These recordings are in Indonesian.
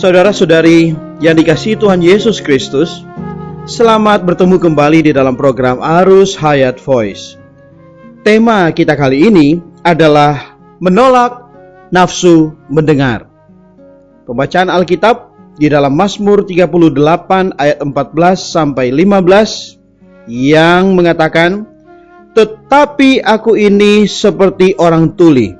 Saudara-saudari yang dikasihi Tuhan Yesus Kristus, selamat bertemu kembali di dalam program Arus Hayat Voice. Tema kita kali ini adalah menolak nafsu mendengar. Pembacaan Alkitab di dalam Mazmur 38 ayat 14 sampai 15 yang mengatakan, "Tetapi aku ini seperti orang tuli.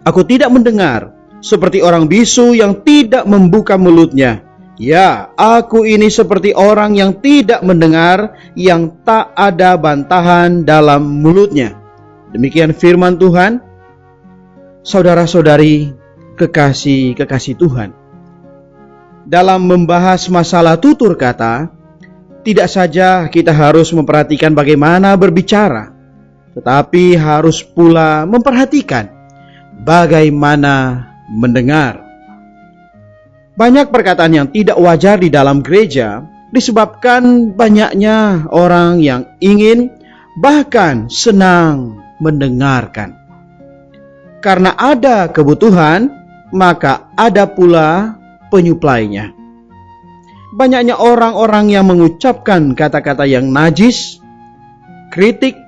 Aku tidak mendengar, seperti orang bisu yang tidak membuka mulutnya. Ya, aku ini seperti orang yang tidak mendengar, yang tak ada bantahan dalam mulutnya." Demikian firman Tuhan. Saudara-saudari, kekasih Tuhan, dalam membahas masalah tutur kata, tidak saja kita harus memperhatikan bagaimana berbicara, tetapi harus pula memperhatikan bagaimana mendengar. Banyak perkataan yang tidak wajar di dalam gereja disebabkan banyaknya orang yang ingin, bahkan senang mendengarkan. Karena ada kebutuhan, maka ada pula penyuplainya. Banyaknya orang-orang yang mengucapkan kata-kata yang najis, kritik,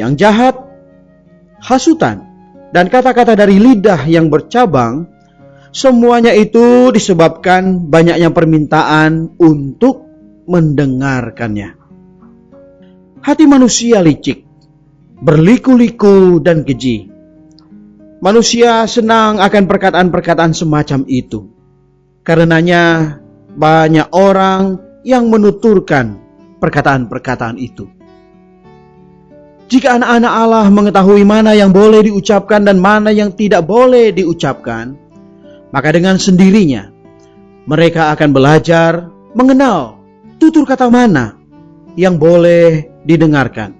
yang jahat, hasutan, dan kata-kata dari lidah yang bercabang. Semuanya itu disebabkan banyaknya permintaan untuk mendengarkannya. Hati manusia licik, berliku-liku dan keji. Manusia senang akan perkataan-perkataan semacam itu. Karenanya banyak orang yang menuturkan perkataan-perkataan itu. Jika anak-anak Allah mengetahui mana yang boleh diucapkan dan mana yang tidak boleh diucapkan, maka dengan sendirinya mereka akan belajar mengenal tutur kata mana yang boleh didengarkan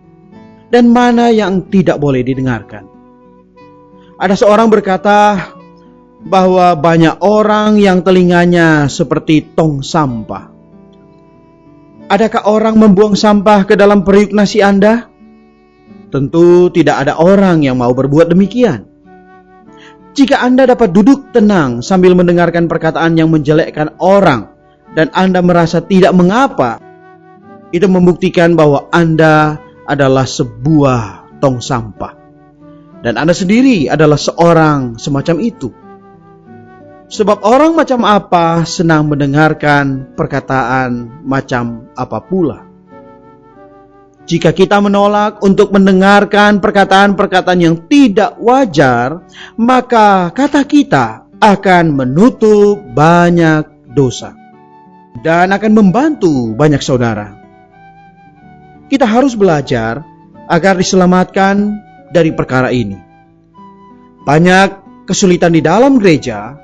dan mana yang tidak boleh didengarkan. Ada seorang berkata bahwa banyak orang yang telinganya seperti tong sampah. Adakah orang membuang sampah ke dalam periuk nasi Anda? Tentu tidak ada orang yang mau berbuat demikian. Jika Anda dapat duduk tenang sambil mendengarkan perkataan yang menjelekkan orang dan Anda merasa tidak mengapa, itu membuktikan bahwa Anda adalah sebuah tong sampah. Dan Anda sendiri adalah seorang semacam itu. Sebab orang macam apa senang mendengarkan perkataan macam apa pula. Jika kita menolak untuk mendengarkan perkataan-perkataan yang tidak wajar, maka kata kita akan menutup banyak dosa dan akan membantu banyak saudara. Kita harus belajar agar diselamatkan dari perkara ini. Banyak kesulitan di dalam gereja,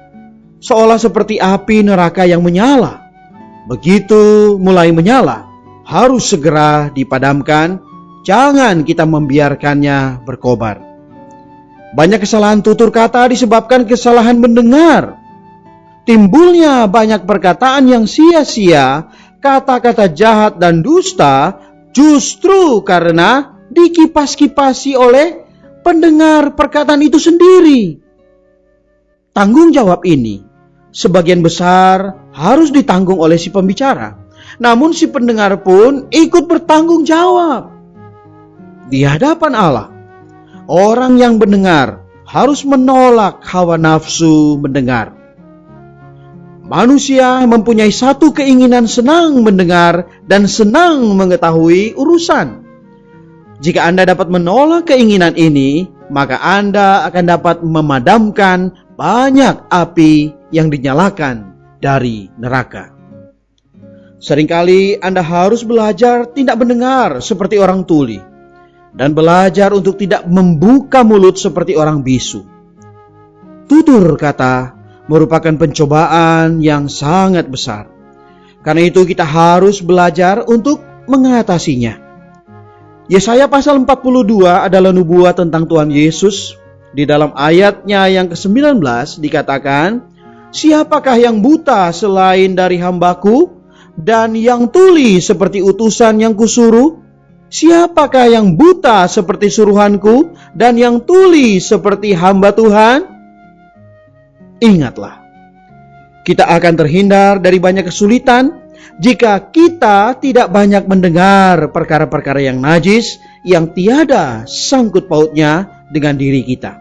seolah seperti api neraka yang menyala. Begitu mulai menyala, harus segera dipadamkan, jangan kita membiarkannya berkobar. Banyak kesalahan tutur kata disebabkan kesalahan mendengar. Timbulnya banyak perkataan yang sia-sia, kata-kata jahat dan dusta, justru karena dikipas-kipasi oleh pendengar perkataan itu sendiri. Tanggung jawab ini sebagian besar harus ditanggung oleh si pembicara. Namun si pendengar pun ikut bertanggung jawab di hadapan Allah. Orang yang mendengar harus menolak hawa nafsu mendengar. Manusia mempunyai satu keinginan senang mendengar dan senang mengetahui urusan. Jika Anda dapat menolak keinginan ini, maka Anda akan dapat memadamkan banyak api yang dinyalakan dari neraka. Seringkali Anda harus belajar tidak mendengar seperti orang tuli dan belajar untuk tidak membuka mulut seperti orang bisu. Tutur kata merupakan pencobaan yang sangat besar. Karena itu kita harus belajar untuk mengatasinya. Yesaya pasal 42 adalah nubuat tentang Tuhan Yesus. Di dalam ayatnya yang ke-19 dikatakan, "Siapakah yang buta selain dari hambaku? Dan yang tuli seperti utusan yang kusuruh? Siapakah yang buta seperti suruhanku dan yang tuli seperti hamba Tuhan?" Ingatlah, Kita akan terhindar dari banyak kesulitan jika kita tidak banyak mendengar perkara-perkara yang najis yang tiada sangkut pautnya dengan diri kita.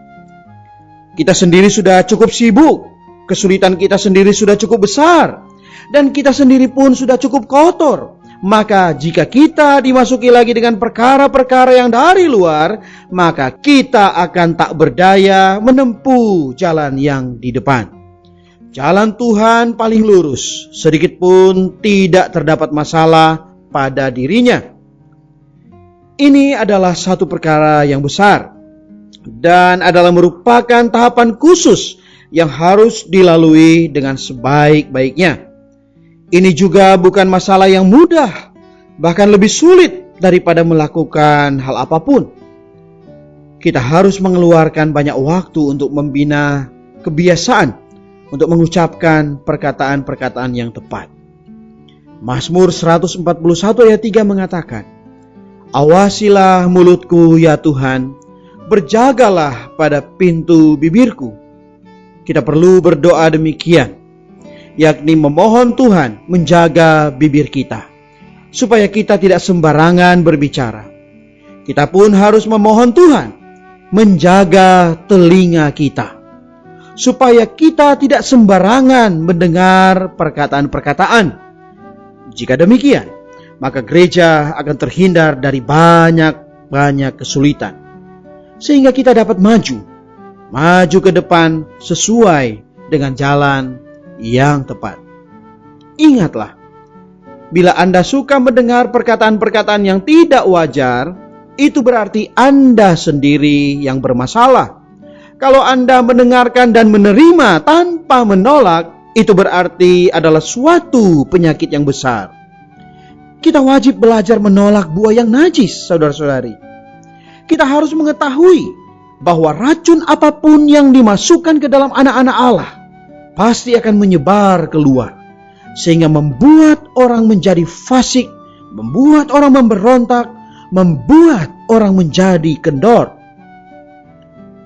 Kita sendiri sudah cukup sibuk, kesulitan kita sendiri sudah cukup besar, dan kita sendiri pun sudah cukup kotor. Maka jika kita dimasuki lagi dengan perkara-perkara yang dari luar, maka kita akan tak berdaya menempuh jalan yang di depan. Jalan Tuhan paling lurus, sedikit pun tidak terdapat masalah pada dirinya. Ini adalah satu perkara yang besar dan adalah merupakan tahapan khusus yang harus dilalui dengan sebaik-baiknya. Ini juga bukan masalah yang mudah, bahkan lebih sulit daripada melakukan hal apapun. Kita harus mengeluarkan banyak waktu untuk membina kebiasaan untuk mengucapkan perkataan-perkataan yang tepat. Mazmur 141 ayat 3 mengatakan, "Awasilah mulutku ya Tuhan, berjagalah pada pintu bibirku." Kita perlu berdoa demikian, yakni memohon Tuhan menjaga bibir kita, supaya kita tidak sembarangan berbicara. Kita pun harus memohon Tuhan menjaga telinga kita, supaya kita tidak sembarangan mendengar perkataan-perkataan. Jika demikian, maka gereja akan terhindar dari banyak kesulitan, sehingga kita dapat maju ke depan sesuai dengan jalan yang tepat. Ingatlah, bila Anda suka mendengar perkataan-perkataan yang tidak wajar, itu berarti Anda sendiri yang bermasalah. Kalau Anda mendengarkan dan menerima tanpa menolak, itu berarti adalah suatu penyakit yang besar. Kita wajib belajar menolak buah yang najis, saudara-saudari. Kita harus mengetahui bahwa racun apapun yang dimasukkan ke dalam anak-anak Allah pasti akan menyebar keluar, sehingga membuat orang menjadi fasik, membuat orang memberontak, membuat orang menjadi kendor.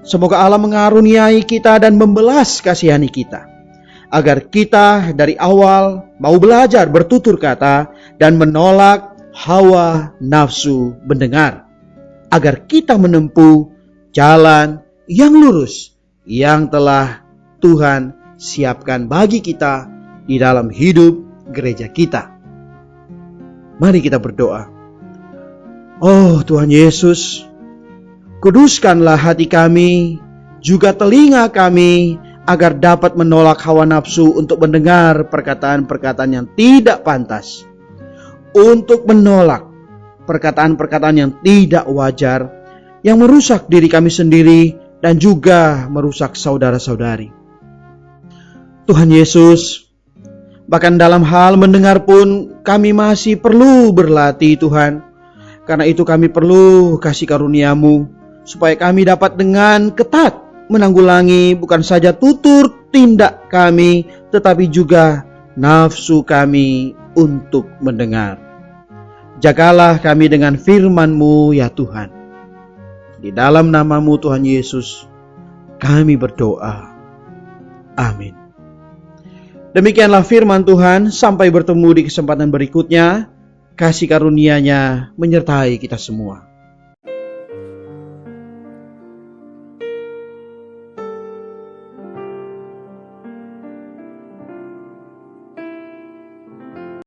Semoga Allah mengaruniai kita dan membelas kasihani kita, agar kita dari awal mau belajar bertutur kata dan menolak hawa nafsu mendengar, agar kita menempuh jalan yang lurus yang telah Tuhan siapkan bagi kita di dalam hidup gereja kita. Mari kita berdoa. Oh Tuhan Yesus, kuduskanlah hati kami, juga telinga kami, agar dapat menolak hawa nafsu untuk mendengar perkataan-perkataan yang tidak pantas, untuk menolak perkataan-perkataan yang tidak wajar, yang merusak diri kami sendiri dan juga merusak saudara-saudari. Tuhan Yesus, bahkan dalam hal mendengar pun kami masih perlu berlatih Tuhan. Karena itu kami perlu kasih karunia-Mu, supaya kami dapat dengan ketat menanggulangi bukan saja tutur tindak kami, tetapi juga nafsu kami untuk mendengar. Jagalah kami dengan firman-Mu ya Tuhan. Di dalam nama-Mu Tuhan Yesus, kami berdoa. Amin. Demikianlah firman Tuhan. Sampai bertemu di kesempatan berikutnya. Kasih karunia-Nya menyertai kita semua.